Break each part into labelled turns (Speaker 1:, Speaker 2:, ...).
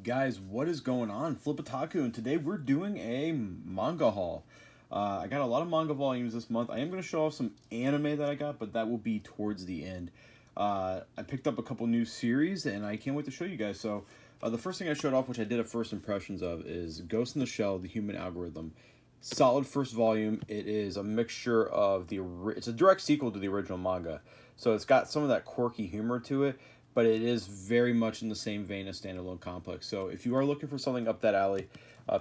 Speaker 1: Guys, what is going on? Flipitaku, and today we're doing a manga haul. I got a lot of manga volumes this month. I am going to show off some anime that I got, but that will be towards the end. I picked up a couple new series, and I can't wait to show you guys. So, the first thing I showed off, which I did a first impressions of, is Ghost in the Shell, The Human Algorithm. Solid first volume. It is a mixture of it's a direct sequel to the original manga. So it's got some of that quirky humor to it, but it is very much in the same vein as Standalone Complex. So if you are looking for something up that alley,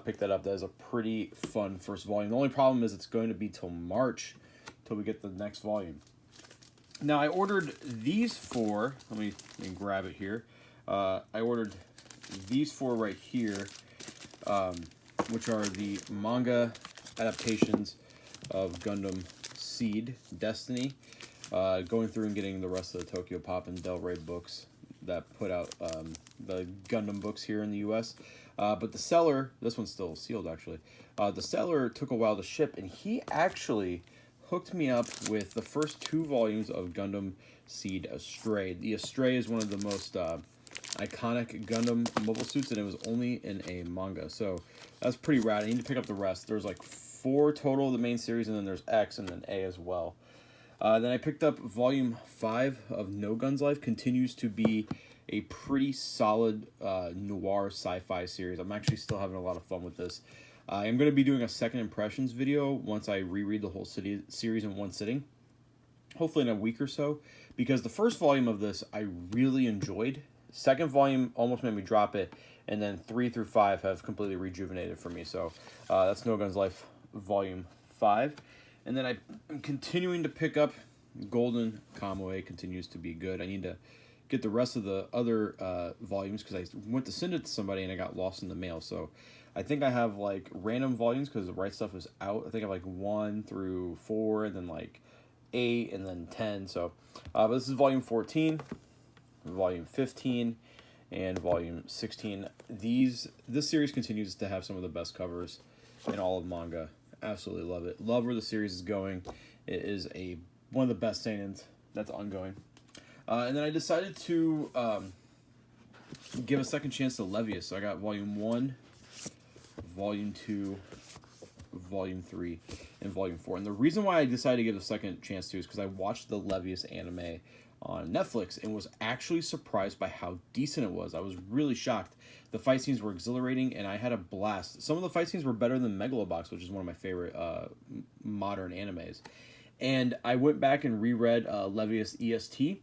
Speaker 1: pick that up. That is a pretty fun first volume. The only problem is it's going to be till March till we get the next volume. Now I ordered these four. Let me grab it here. I ordered these four right here, which are the manga adaptations of Gundam Seed Destiny. Going through and getting the rest of the Tokyo Pop and Del Rey books that put out the Gundam books here in the U.S. But the seller, this one's still sealed actually, the seller took a while to ship, and he actually hooked me up with the first two volumes of Gundam Seed Astray. The Astray is one of the most iconic Gundam mobile suits, and it was only in a manga. So that's pretty rad. I need to pick up the rest. There's like 4 total of the main series, and then there's X and then A as well. Then I picked up Volume 5 of No Guns Life. Continues to be a pretty solid noir sci-fi series. I'm actually still having a lot of fun with this. I am going to be doing a second impressions video once I reread the whole series in one sitting. Hopefully in a week or so. Because the first volume of this I really enjoyed. Second volume almost made me drop it. And then 3 through 5 have completely rejuvenated for me. So that's No Guns Life Volume 5. And then I'm continuing to pick up Golden Kamuy. Continues to be good. I need to get the rest of the other volumes because I went to send it to somebody and I got lost in the mail. So I think I have like random volumes because the right stuff is out. I think I have like 1 through 4 and then like 8 and then 10. So but this is volume 14, volume 15, and volume 16. This series continues to have some of the best covers in all of manga. Absolutely love it. Love where the series is going. It is one of the best seinens that's ongoing. And then I decided to give a second chance to Levius. So I got Volume 1, Volume 2, Volume 3, and Volume 4. And the reason why I decided to give a second chance to is because I watched the Levius anime on Netflix and was actually surprised by how decent it was. I was really shocked. The fight scenes were exhilarating, and I had a blast. Some of the fight scenes were better than Megalobox, which is one of my favorite modern animes. And I went back and reread Levius EST,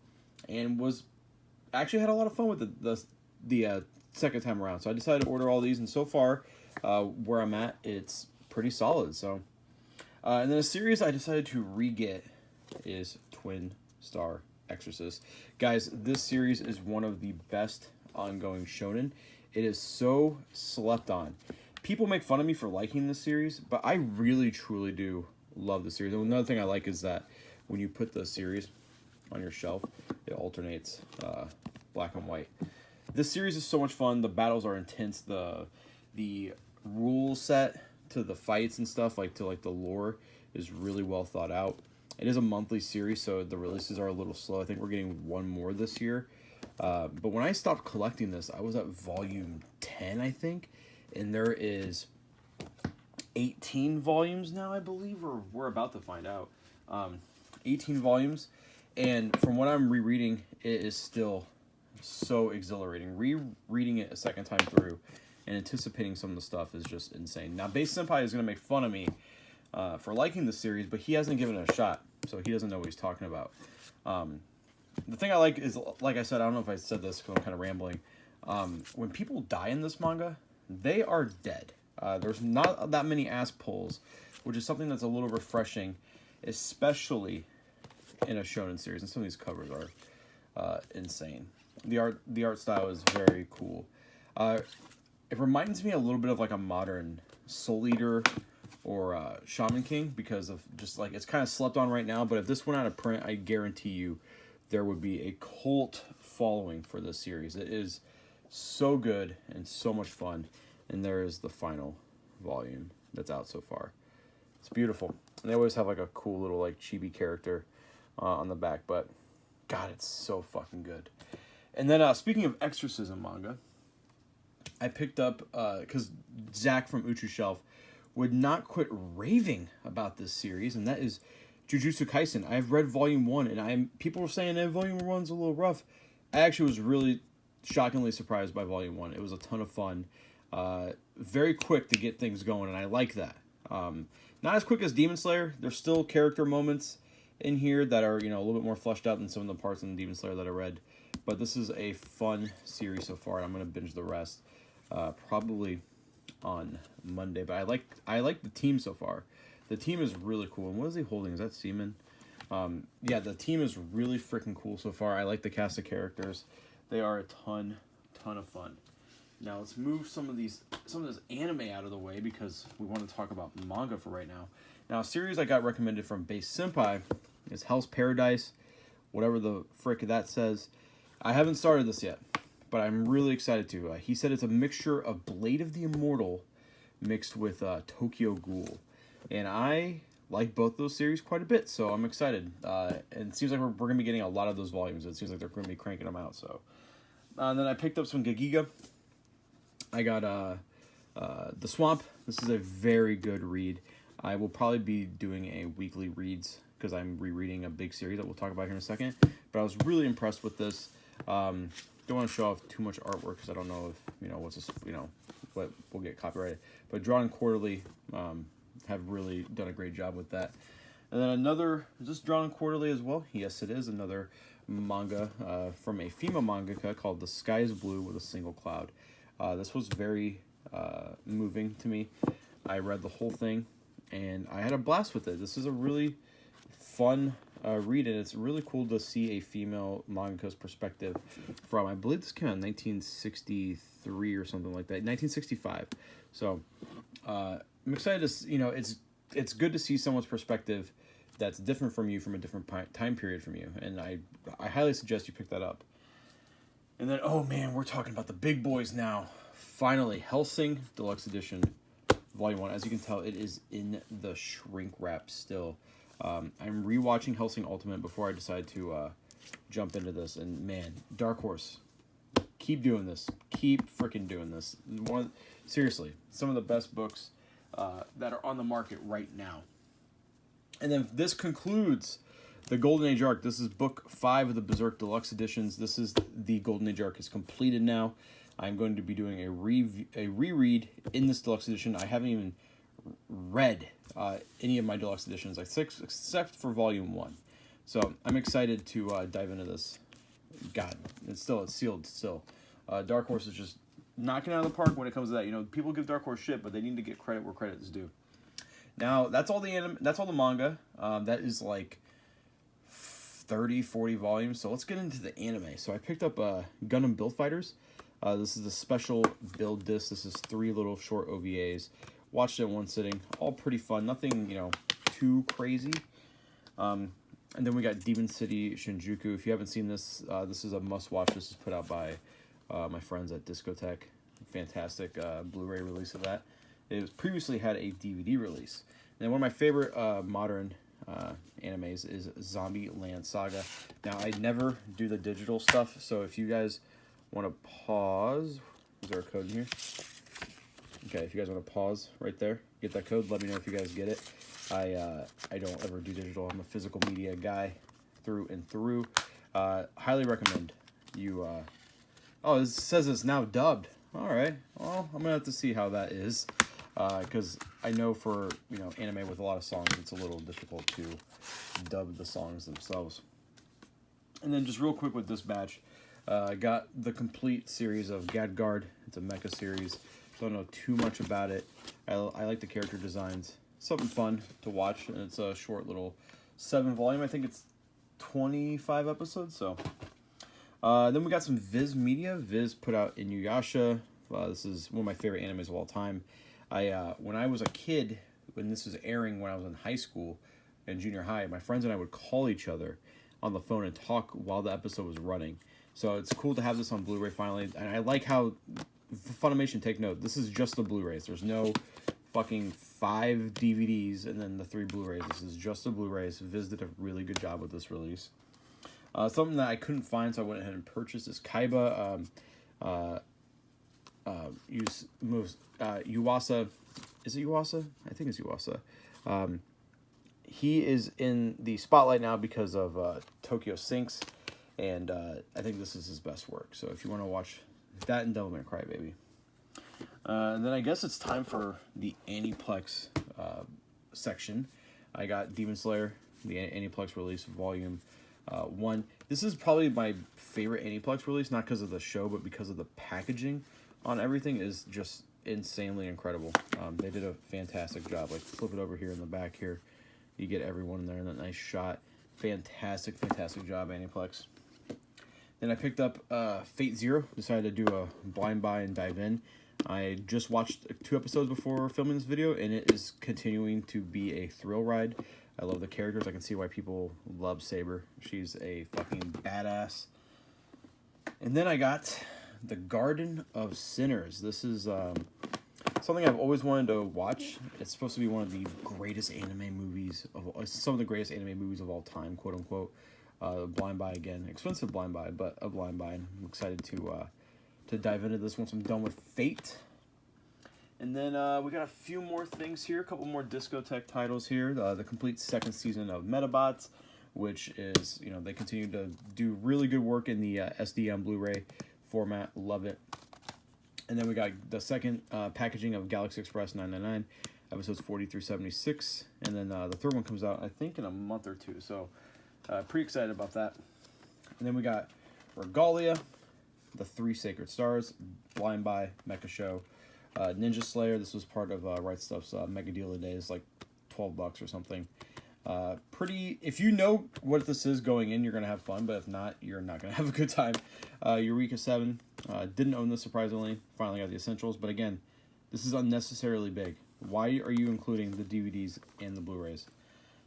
Speaker 1: and was actually had a lot of fun with the second time around. So I decided to order all these, and so far, where I'm at, it's pretty solid. So, and then a series I decided to re-get is Twin Star Exorcist. Guys, this series is one of the best ongoing shonen. It is so slept on. People make fun of me for liking this series, but I really truly do love the series. And another thing I like is that when you put the series on your shelf, it alternates black and white. This series is so much fun. The battles are intense. The rule set to the fights and stuff, like the lore, is really well thought out. It is a monthly series, so the releases are a little slow. I think we're getting one more this year. But when I stopped collecting this, I was at volume 10, I think. And there is 18 volumes now, I believe, or we're about to find out. 18 volumes. And from what I'm rereading, it is still so exhilarating. Rereading it a second time through and anticipating some of the stuff is just insane. Now, Base Senpai is going to make fun of me for liking the series, but he hasn't given it a shot, so he doesn't know what he's talking about. The thing I like is, like I said, I don't know if I said this because I'm kind of rambling. When people die in this manga, they are dead. There's not that many ass pulls, which is something that's a little refreshing, especially in a shonen series. And some of these covers are insane. The art style is very cool. It reminds me a little bit of like a modern Soul Eater or Shaman King, because of just like it's kind of slept on right now. But if this went out of print, I guarantee you there would be a cult following for this series. It is so good and so much fun. And there is the final volume that's out so far. It's beautiful. And they always have like a cool little like chibi character on the back, but God, it's so fucking good. And then speaking of exorcism manga, I picked up, because Zach from Uchu Shelf would not quit raving about this series, and that is Jujutsu Kaisen. I've read Volume 1, and people were saying that Volume 1's a little rough. I actually was really shockingly surprised by Volume 1. It was a ton of fun. Very quick to get things going, and I like that. Not as quick as Demon Slayer. There's still character moments in here that are, a little bit more fleshed out than some of the parts in Demon Slayer that I read. But this is a fun series so far, and I'm going to binge the rest probably on Monday. But I like the team so far. The team is really cool. And what is he holding? Is that semen? Yeah, the team is really freaking cool so far. I like the cast of characters. They are a ton of fun. Now let's move some of this anime out of the way because we want to talk about manga for right now. Now, a series I got recommended from Base Senpai is Hell's Paradise, whatever the frick that says. I haven't started this yet, but I'm really excited to. He said it's a mixture of Blade of the Immortal mixed with Tokyo Ghoul. And I like both those series quite a bit, so I'm excited. And it seems like we're going to be getting a lot of those volumes. It seems like they're going to be cranking them out. So, and then I picked up some Gagiga. I got The Swamp. This is a very good read. I will probably be doing a weekly reads because I'm rereading a big series that we'll talk about here in a second. But I was really impressed with this. Don't want to show off too much artwork because I don't know if what will get copyrighted. But Drawn Quarterly have really done a great job with that. And then is this Drawn Quarterly as well? Yes, it is. Another manga from a female mangaka called The Sky is Blue with a Single Cloud. This was very moving to me. I read the whole thing, and I had a blast with it. This is a really fun read, and it's really cool to see a female mangaka's perspective from, I believe this came out in 1963 or something like that, 1965. So I'm excited to, it's good to see someone's perspective that's different from you, from a different time period from you, and I highly suggest you pick that up. And then, oh man, we're talking about the big boys now. Finally, Helsing Deluxe Edition, Volume 1. As you can tell, it is in the shrink wrap still. I'm rewatching Helsing Ultimate before I decide to jump into this. And man, Dark Horse, keep doing this. Keep freaking doing this. Seriously, some of the best books that are on the market right now. And then this concludes the Golden Age arc. This is book 5 of the Berserk Deluxe Editions. This is the Golden Age arc is completed now. I'm going to be doing a reread in this Deluxe Edition. I haven't even read any of my Deluxe Editions, except for Volume 1. So I'm excited to dive into this. God, it's sealed still. Dark Horse is just knocking out of the park when it comes to that. People give Dark Horse shit, but they need to get credit where credit is due. Now, that's all the manga. That is like 30, 40 volumes. So let's get into the anime. So I picked up Gundam Build Fighters. This is a special build disc. This is 3 little short OVAs. Watched it in one sitting. All pretty fun. Nothing, too crazy. And then we got Demon City Shinjuku. If you haven't seen this, this is a must-watch. This is put out by my friends at Discotech. Fantastic Blu-ray release of that. It was previously had a DVD release. And then one of my favorite modern animes is Zombie Land Saga. Now, I never do the digital stuff, so if you guys want to pause, is there a code in here? Okay, if you guys want to pause right there, get that code, let me know if you guys get it. I don't ever do digital. I'm a physical media guy through and through. Highly recommend you. Oh, it says it's now dubbed. All right. Well, I'm gonna have to see how that is, because I know for anime with a lot of songs, it's a little difficult to dub the songs themselves. And then just real quick with this batch, I got the complete series of Gadgard. It's a mecha series. Don't know too much about it. I like the character designs. Something fun to watch, and it's a short little 7-volume. I think it's 25 episodes. So then we got some Viz Media. Viz put out Inuyasha. This is one of my favorite animes of all time. When I was a kid, when this was airing, when I was in high school and junior high, my friends and I would call each other on the phone and talk while the episode was running. So it's cool to have this on Blu-ray finally. And I like how Funimation, take note, this is just the Blu-rays. There's no fucking 5 DVDs and then the 3 Blu-rays. This is just the Blu-rays. Viz did a really good job with this release. Something that I couldn't find, so I went ahead and purchased is Kaiba Yuasa. Is it Yuasa? I think it's Yuasa. He is in the spotlight now because of Tokyo Sinks, and I think this is his best work. So if you want to watch that and Devil May Cry Baby. And then I guess it's time for the Aniplex section. I got Demon Slayer, the Aniplex release, Volume 1. This is probably my favorite Aniplex release, not because of the show, but because of the packaging on everything is just insanely incredible. They did a fantastic job. Like, flip it over here in the back here. You get everyone in there in that nice shot. Fantastic job, Aniplex. Then I picked up Fate Zero. Decided to do a blind buy and dive in. I just watched 2 episodes before filming this video, and it is continuing to be a thrill ride. I love the characters. I can see why people love Saber. She's a fucking badass. And then I got The Garden of Sinners. This is something I've always wanted to watch. It's supposed to be one of the greatest anime movies some of the greatest anime movies of all time, quote unquote. Blind buy again, expensive blind buy, but a blind buy. I'm excited to dive into this once I'm done with Fate. And then we got a few more things here, a couple more discotheque titles here. The complete 2nd season of Metabots, which is, they continue to do really good work in the SD on Blu-ray format. Love it. And then we got the second packaging of Galaxy Express 999, episodes 40 through 76. And then the third one comes out, I think, in a month or 2. So pretty excited about that. And then we got Regalia, The 3 Sacred Stars, Blind Buy, Mecha Show, Ninja Slayer. This was part of Right Stuff's Mega Deal of the Day. It's like $12 or something. If you know what this is going in, you're going to have fun, but if not, you're not going to have a good time. Eureka 7, didn't own this surprisingly, finally got the essentials, but again, this is unnecessarily big. Why are you including the DVDs and the Blu-rays?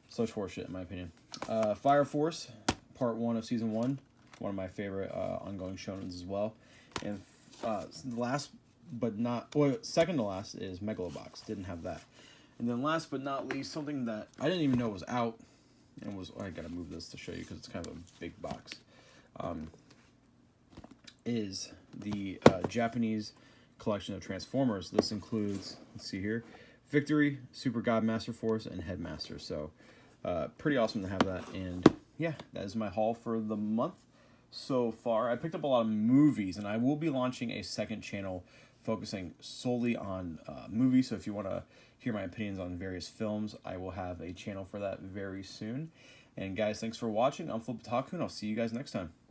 Speaker 1: Such horseshit, in my opinion. Fire Force, part 1 of season 1, one of my favorite ongoing shonens as well. And second to last is Megalobox, didn't have that. And then last but not least, something that I didn't even know was out, and I gotta move this to show you because it's kind of a big box, is the Japanese collection of Transformers. This includes, let's see here, Victory, Super God Master Force, and Headmaster. So pretty awesome to have that. And yeah, that is my haul for the month so far. I picked up a lot of movies, and I will be launching a second channel focusing solely on movies. So if you want to hear my opinions on various films, I will have a channel for that very soon. And guys, thanks for watching. I'm Flip Otaku, and I'll see you guys next time.